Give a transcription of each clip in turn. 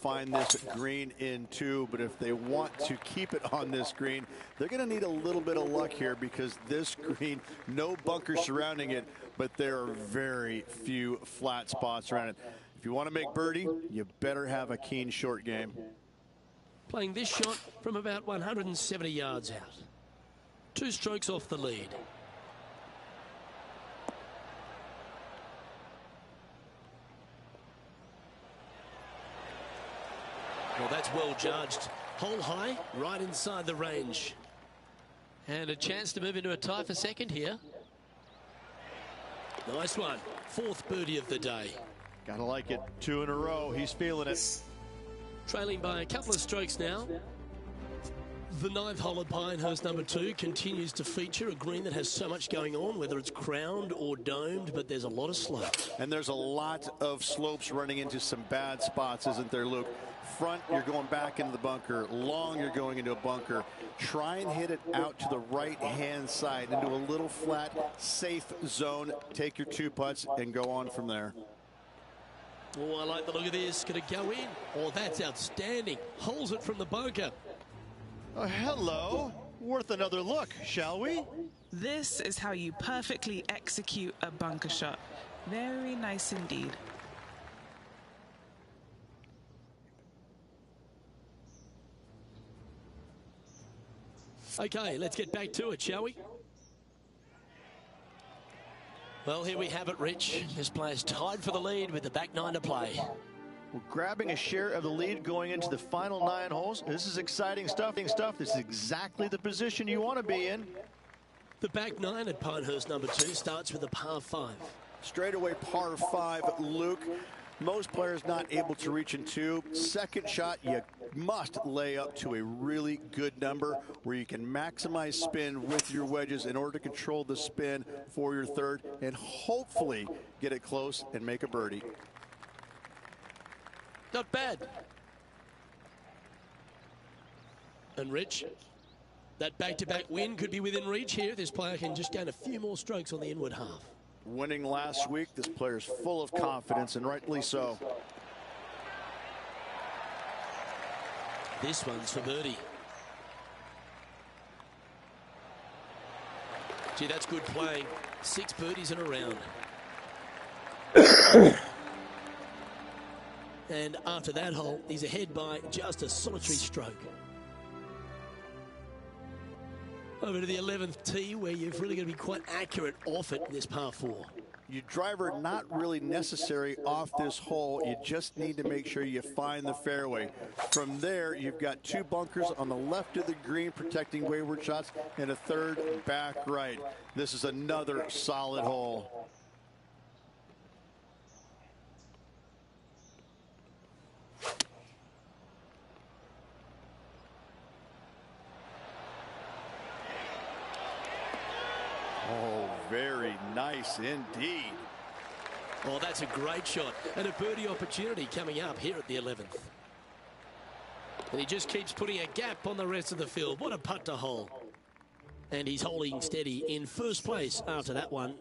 find this green in two, but if they want to keep it on this green, they're going to need a little bit of luck here, because this green, no bunker surrounding it, but there are very few flat spots around it. If you want to make birdie, you better have a keen short game. Playing this shot from about 170 yards out. 2 strokes off the lead. Well, that's well judged. Hole high, right inside the range. And a chance to move into a tie for second here. Nice one. 4th birdie of the day. Gotta like it. 2 in a row. He's feeling it. Trailing by a couple of strokes now. The 9th hole at Pinehurst number 2 continues to feature a green that has so much going on, whether it's crowned or domed, but there's a lot of slope. And there's a lot of slopes running into some bad spots, isn't there, Luke? Front, you're going back into the bunker. Long, you're going into a bunker. Try and hit it out to the right-hand side into a little flat, safe zone. Take your 2 putts and go on from there. Oh, I like the look of this. Could it go in? Oh, that's outstanding. Holds it from the bunker. Oh, hello. Worth another look, shall we? This is how you perfectly execute a bunker shot. Very nice indeed. Okay, let's get back to it, shall we? Well, here we have it, Rich. This player's tied for the lead with the back 9 to play. Well, grabbing a share of the lead going into the final 9 holes. This is exciting stuff. This is exactly the position you want to be in. The back 9 at Pinehurst number 2 starts with a par 5. Straightaway par 5, Luke. Most players not able to reach in 2. Second shot, you must lay up to a really good number where you can maximize spin with your wedges in order to control the spin for your 3rd and hopefully get it close and make a birdie. Not bad. And Rich, that back-to-back win could be within reach here. This player can just gain a few more strokes on the inward half. Winning last week, this player's full of confidence, and rightly so. This one's for birdie. Gee, that's good playing. 6 birdies in a round. And after that hole, he's ahead by just a solitary stroke. Over to the 11th tee, where you've really got to be quite accurate off it in this par 4. Your driver not really necessary off this hole. You just need to make sure you find the fairway. From there, you've got 2 bunkers on the left of the green protecting wayward shots and a 3rd back right. This is another solid hole. Oh, very nice indeed. Oh, that's a great shot. And a birdie opportunity coming up here at the 11th. And he just keeps putting a gap on the rest of the field. What a putt to hole. And he's holding steady in first place after that one.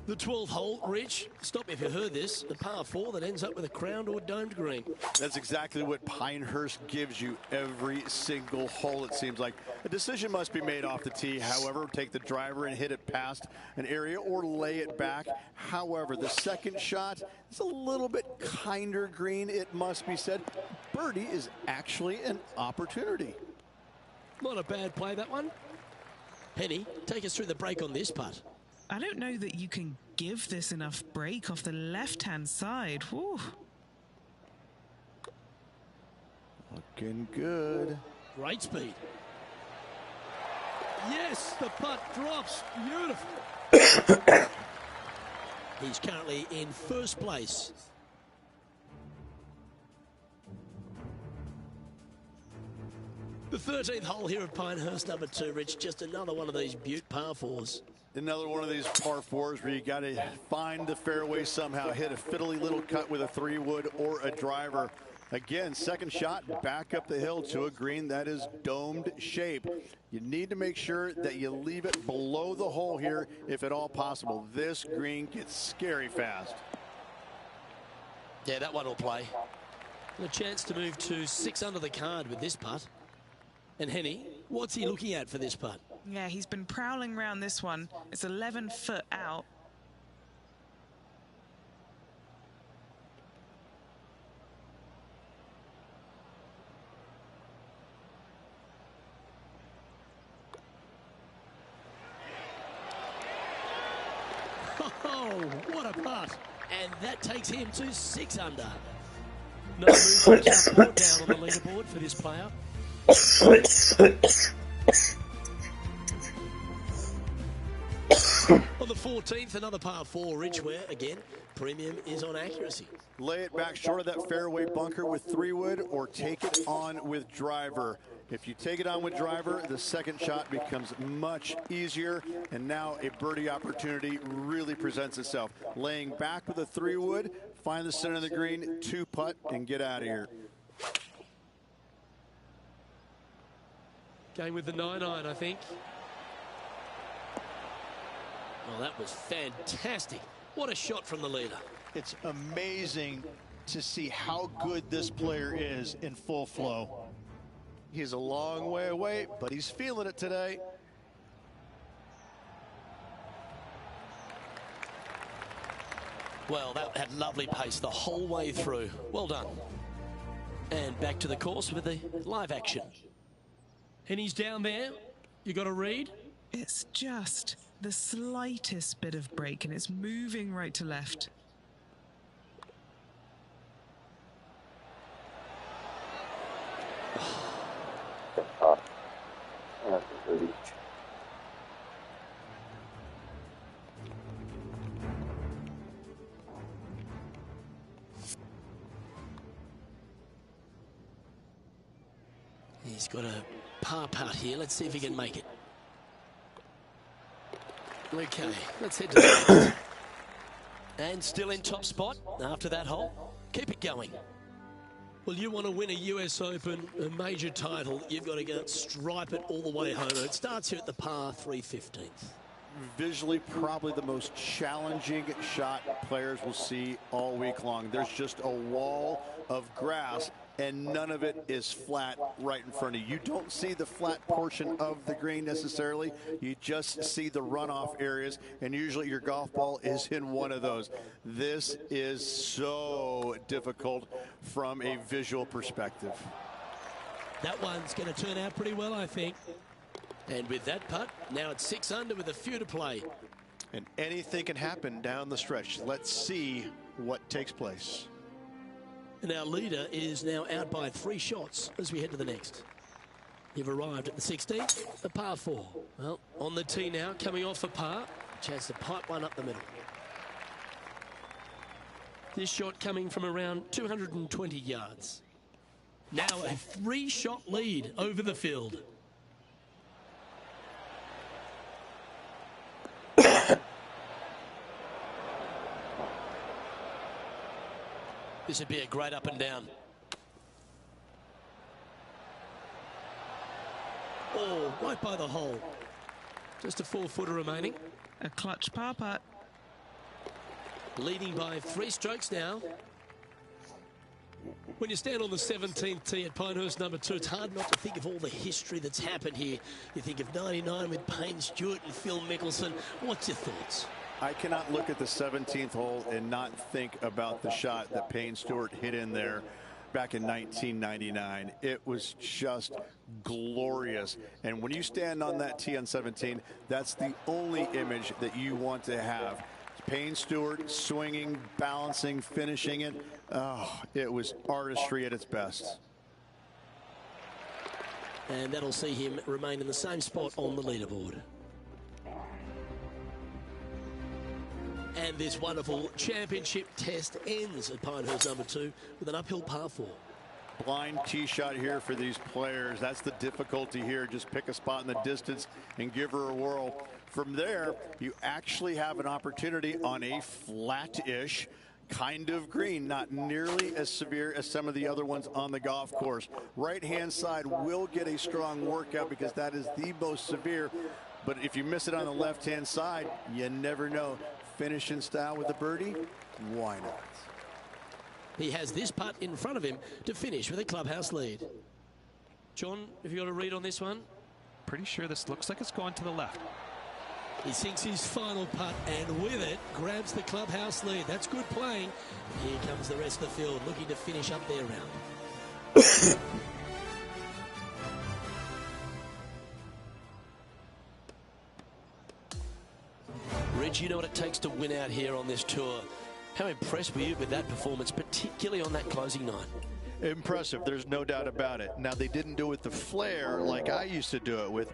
The 12th hole, Rich, stop me if you heard this, the par 4 that ends up with a crowned or domed green. That's exactly what Pinehurst gives you every single hole, it seems like. A decision must be made off the tee. However, take the driver and hit it past an area or lay it back. However, the second shot is a little bit kinder green, it must be said. Birdie is actually an opportunity. Not a bad play, that one. Penny, take us through the break on this putt. I don't know that you can give this enough break off the left-hand side. Whew. Looking good. Great speed. Yes, the putt drops. Beautiful. He's currently in first place. The 13th hole here at Pinehurst number 2, Rich. Just another one of these beaut par 4s. Another one of these par 4s where you got to find the fairway somehow, hit a fiddly little cut with a 3-wood or a driver. Again, second shot back up the hill to a green that is domed shape. You need to make sure that you leave it below the hole here if at all possible. This green gets scary fast. Yeah, that one will play. And a chance to move to 6 under the card with this putt. And Henny, what's he looking at for this putt? Yeah, he's been prowling around this one. It's 11 foot out. Oh, what a putt. And that takes him to 6 under. No movement down on the leaderboard for this player. On the 14th, another par 4, Rich, where, again, premium is on accuracy. Lay it back short of that fairway bunker with 3-wood or take it on with driver. If you take it on with driver, the second shot becomes much easier, and now a birdie opportunity really presents itself. Laying back with a 3-wood, find the center of the green, 2-putt, and get out of here. Going with the 9-iron, I think. Oh, that was fantastic. What a shot from the leader. It's amazing to see how good this player is in full flow. He's a long way away, but he's feeling it today. Well, that had lovely pace the whole way through. Well done. And back to the course with the live action. And he's down there. You got to read. It's just the slightest bit of break, and it's moving right to left. He's got a par putt here. Let's see if he can make it. Okay, let's head to the next. And still in top spot after that hole. Keep it going. Well, you want to win a US Open, a major title, you've got to go stripe it all the way home. It starts here at the par 315th. Visually, probably the most challenging shot players will see all week long. There's just a wall of grass, and none of it is flat right in front of you. You don't see the flat portion of the green necessarily. You just see the runoff areas, and usually your golf ball is in one of those. This is so difficult from a visual perspective. That one's going to turn out pretty well, I think. And with that putt, now it's 6 under with a few to play. And anything can happen down the stretch. Let's see what takes place. And our leader is now out by 3 shots as we head to the next. You've arrived at the 16th, a par 4. Well, on the tee now, coming off a par. Chance to pipe one up the middle. This shot coming from around 220 yards. Now a 3-shot lead over the field. This would be a great up and down. Oh, right by the hole. Just a 4-footer remaining. A clutch par putt. Leading by 3 strokes now. When you stand on the 17th tee at Pinehurst number 2, it's hard not to think of all the history that's happened here. You think of 99 with Payne Stewart and Phil Mickelson. What's your thoughts? I cannot look at the 17th hole and not think about the shot that Payne Stewart hit in there back in 1999. It was just glorious. And when you stand on that tee on 17, that's the only image that you want to have. Payne Stewart swinging, balancing, finishing it. Oh, it was artistry at its best. And that'll see him remain in the same spot on the leaderboard. And this wonderful championship test ends at Pinehurst number 2 with an uphill par 4. Blind tee shot here for these players. That's the difficulty here. Just pick a spot in the distance and give her a whirl. From there, you actually have an opportunity on a flat-ish kind of green, not nearly as severe as some of the other ones on the golf course. Right-hand side will get a strong workout because that is the most severe. But if you miss it on the left-hand side, you never know. Finish in style with a birdie? Why not? He has this putt in front of him to finish with a clubhouse lead. John, have you got a read on this one? Pretty sure this looks like it's going to the left. He sinks his final putt and with it grabs the clubhouse lead. That's good playing. Here comes the rest of the field looking to finish up their round. Reg, you know what it takes to win out here on this tour. How impressed were you with that performance, particularly on that closing night? Impressive, there's no doubt about it. Now, they didn't do it with the flair like I used to do it with.